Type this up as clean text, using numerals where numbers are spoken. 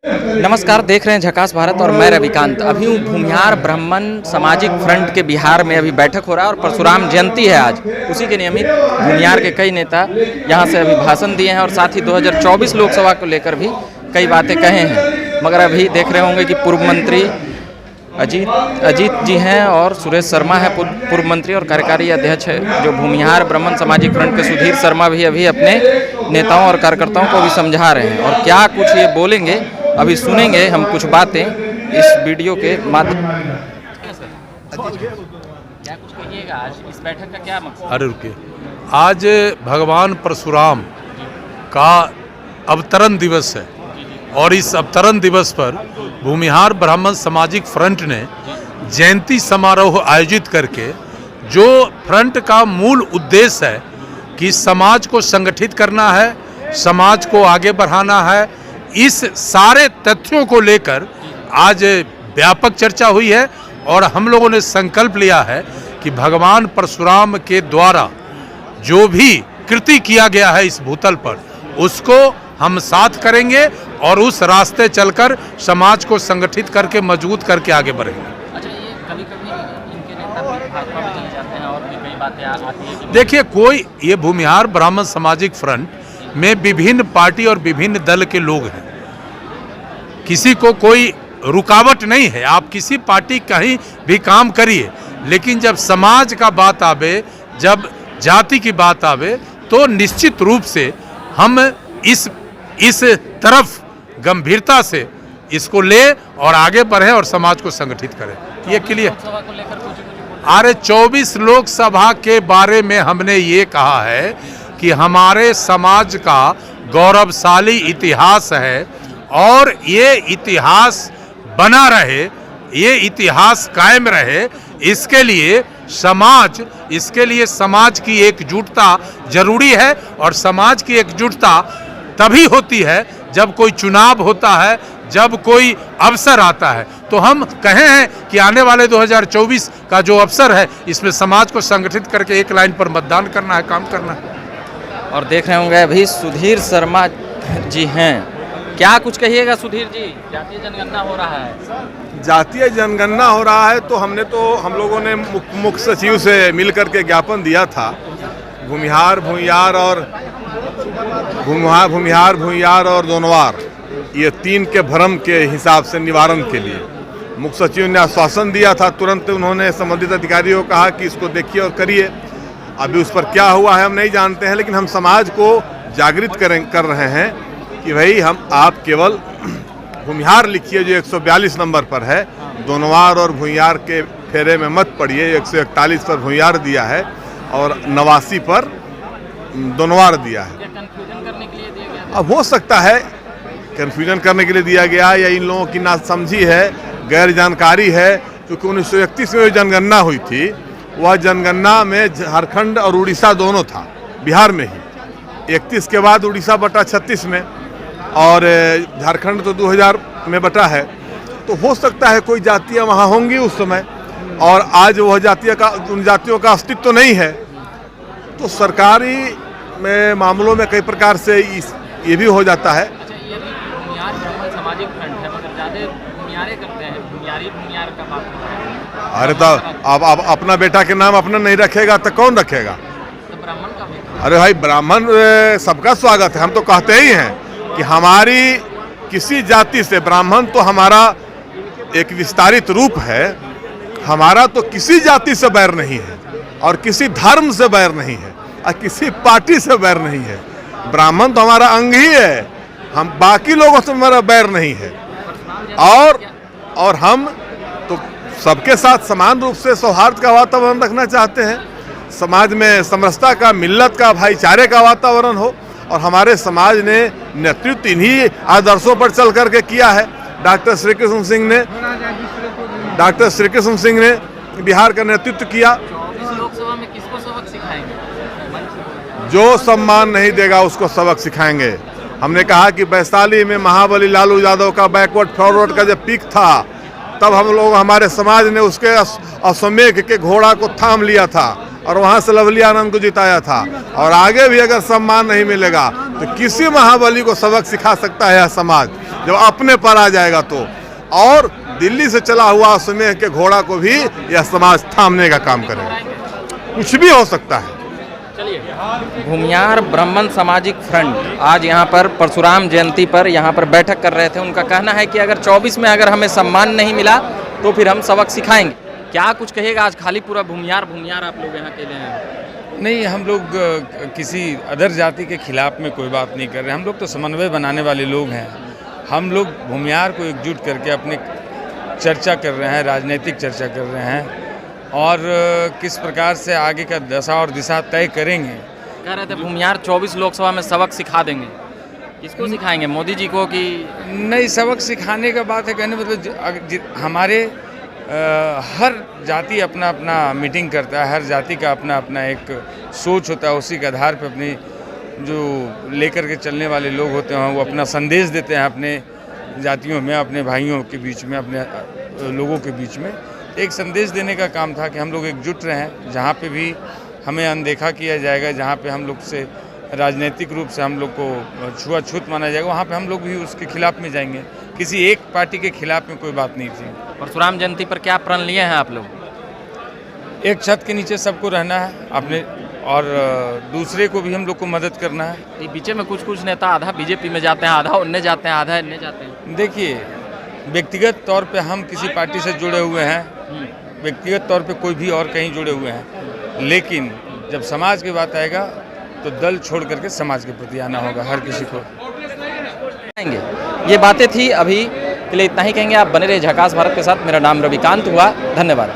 नमस्कार, देख रहे हैं झकास भारत और मैं रविकांत। अभी हूँ भूमिहार ब्राह्मण सामाजिक फ्रंट के बिहार में अभी बैठक हो रहा है और परशुराम जयंती है आज। उसी के नियमित भूमिहार के कई नेता यहाँ से अभी भाषण दिए हैं और साथ ही 2024 लोकसभा को लेकर भी कई बातें कहे हैं। मगर अभी देख रहे होंगे कि पूर्व मंत्री अजीत जी हैं और सुरेश शर्मा है पूर्व मंत्री और कार्यकारी अध्यक्ष है जो भूमिहार ब्राह्मण सामाजिक फ्रंट के सुधीर शर्मा भी अभी अपने नेताओं और कार्यकर्ताओं को भी समझा रहे हैं। और क्या कुछ ये बोलेंगे अभी सुनेंगे हम कुछ बातें इस वीडियो के माध्यम। क्या कुछ कहिएगा आज इस बैठक का क्या मकसद? अरे रुकिए, आज भगवान परशुराम का अवतरण दिवस है और इस अवतरण दिवस पर भूमिहार ब्राह्मण सामाजिक फ्रंट ने जयंती समारोह आयोजित करके जो फ्रंट का मूल उद्देश्य है कि समाज को संगठित करना है, समाज को आगे बढ़ाना है, इस सारे तथ्यों को लेकर आज व्यापक चर्चा हुई है। और हम लोगों ने संकल्प लिया है कि भगवान परशुराम के द्वारा जो भी कृति किया गया है इस भूतल पर उसको हम साथ करेंगे और उस रास्ते चलकर समाज को संगठित करके मजबूत करके आगे बढ़ेंगे। अच्छा, ये कभी-कभी इनके नेता भी भाजपा में चले जाते हैं और भी कई बातें आती हैं। देखिए, कोई ये भूमिहार ब्राह्मण सामाजिक फ्रंट में विभिन्न पार्टी और विभिन्न दल के लोग हैं, किसी को कोई रुकावट नहीं है। आप किसी पार्टी कहीं भी काम करिए, लेकिन जब समाज का बात आवे, जब जाति की बात आवे तो निश्चित रूप से हम इस तरफ गंभीरता से इसको ले और आगे बढ़े और समाज को संगठित करें। ये क्लियर। अरे 24 लोकसभा के बारे में हमने ये कहा है कि हमारे समाज का गौरवशाली इतिहास है और ये इतिहास बना रहे, ये इतिहास कायम रहे, इसके लिए समाज की एकजुटता जरूरी है। और समाज की एकजुटता तभी होती है जब कोई चुनाव होता है, जब कोई अवसर आता है। तो हम कहे हैं कि आने वाले 2024 का जो अवसर है इसमें समाज को संगठित करके एक लाइन पर मतदान करना है, काम करना है। और देख रहे होंगे अभी सुधीर शर्मा जी हैं, क्या कुछ कहिएगा सुधीर जी? जातीय जनगणना हो रहा है। जातीय जनगणना हो रहा है तो हम लोगों ने मुख्य सचिव से मिलकर के ज्ञापन दिया था भूमिहार भूमिहार और दोनवार, ये 3 के भ्रम के हिसाब से निवारण के लिए मुख्य सचिव ने आश्वासन दिया था। तुरंत उन्होंने संबंधित अधिकारियों को कहा कि इसको देखिए और करिए। अभी उस पर क्या हुआ है हम नहीं जानते हैं, लेकिन हम समाज को जागृत कर रहे हैं कि भाई आप केवल भूमिहार लिखिए जो 142 नंबर पर है, दोनवार और भूमिहार के फेरे में मत पड़िए। 141 पर भूमिहार दिया है और 89 पर दोनवार दिया है। कंफ्यूजन करने के लिए दिया गया? अब हो सकता है कंफ्यूजन करने के लिए दिया गया या इन लोगों की नासमझी है, गैर जानकारी है। क्योंकि 1931 में जो जनगणना हुई थी वह जनगणना में झारखंड और उड़ीसा दोनों था, बिहार में ही। 31 के बाद उड़ीसा बटा 36 में और झारखंड तो 2000 में बटा है। तो हो सकता है कोई जातियाँ वहाँ होंगी उस समय और आज वह उन जातियों का अस्तित्व तो नहीं है। तो सरकारी में मामलों में कई प्रकार से ये भी हो जाता है। अच्छा, ये भी भूमिहार ब्राह्मण सामाजिक फ्रंट है मगर ज़्यादा भूमिहारे करते हैं, भूमिहार का बात करते हैं। अरे तो आप अपना बेटा के नाम अपना नहीं रखेगा तो कौन रखेगा? तो ब्राह्मण का भी। अरे भाई, ब्राह्मण सबका स्वागत है। हम तो कहते ही हैं कि हमारी किसी जाति से, ब्राह्मण तो हमारा एक विस्तारित रूप है, हमारा तो किसी जाति से बैर नहीं है और किसी धर्म से बैर नहीं है और किसी पार्टी से बैर नहीं है। ब्राह्मण तो हमारा अंग ही है, हम बाकी लोगों से हमारा बैर नहीं है। और हम तो सबके साथ समान रूप से सौहार्द का वातावरण रखना चाहते हैं, समाज में समरसता का, मिल्लत का, भाईचारे का वातावरण हो। और हमारे समाज ने नेतृत्व इन्हीं आदर्शों पर चल करके किया है। डॉक्टर श्री कृष्ण सिंह ने बिहार का नेतृत्व किया। लोकसभा में किसको सबक सिखाएंगे? जो सम्मान नहीं देगा उसको सबक सिखाएंगे। हमने कहा कि वैशाली में महाबली लालू यादव का बैकवर्ड फॉरवर्ड का जब पीक था तब हमारे समाज ने उसके अश्वमेध के घोड़ा को थाम लिया था और वहाँ से लवली आनंद को जिताया था। और आगे भी अगर सम्मान नहीं मिलेगा तो किसी महाबली को सबक सिखा सकता है यह समाज जब अपने पर आ जाएगा तो। और दिल्ली से चला हुआ सुमेह के घोड़ा को भी यह समाज थामने का काम करेगा। कुछ भी हो सकता है। भूमिहार ब्राह्मण सामाजिक फ्रंट आज यहाँ पर परशुराम जयंती पर यहाँ पर बैठक कर रहे थे। उनका कहना है कि अगर 24 में अगर हमें सम्मान नहीं मिला तो फिर हम सबक सिखाएंगे। क्या कुछ कहेगा? आज खाली पूरा भूमिहार आप लोग यहाँ के लिए हैं। नहीं, हम लोग किसी अदर जाति के खिलाफ में कोई बात नहीं कर रहे। हम लोग तो समन्वय बनाने वाले लोग हैं। हम लोग भूमिहार को एकजुट करके अपने चर्चा कर रहे हैं, राजनीतिक चर्चा कर रहे हैं और किस प्रकार से आगे का दशा और दिशा तय करेंगे। कह रहे थे भूमिहार 24 लोकसभा में सबक सिखा देंगे। किसको सिखाएंगे? मोदी जी को? कि नहीं, सबक सिखाने का बात है। कहने मतलब हमारे हर जाति अपना अपना मीटिंग करता है, हर जाति का अपना अपना एक सोच होता है। उसी के आधार पर अपनी जो लेकर के चलने वाले लोग होते हैं वो अपना संदेश देते हैं अपने जातियों में, अपने भाइयों के बीच में, अपने लोगों के बीच में। एक संदेश देने का काम था कि हम लोग एकजुट रहें। जहाँ पे भी हमें अनदेखा किया जाएगा, जहाँ पे हम लोग से राजनीतिक रूप से हम लोग को छुआछूत माना जाएगा, वहाँ पे हम लोग भी उसके खिलाफ में जाएंगे। किसी एक पार्टी के खिलाफ में कोई बात नहीं थी। परशुराम जयंती पर क्या प्रण लिए हैं आप लोग? एक छत के नीचे सबको रहना है अपने, और दूसरे को भी हम लोग को मदद करना है। पीछे में कुछ नेता आधा बीजेपी में जाते हैं, आधा उनने जाते हैं, आधा इनने जाते हैं। देखिए, व्यक्तिगत तौर पे हम किसी पार्टी से जुड़े हुए हैं, व्यक्तिगत तौर पे कोई भी और कहीं जुड़े हुए हैं, लेकिन जब समाज की बात आएगा तो दल छोड़ करके समाज के प्रति आना होगा हर किसी को। ये बातें थी। अभी के लिए इतना ही कहेंगे। आप बने रहे झकास भारत के साथ। मेरा नाम रविकांत हुआ। धन्यवाद।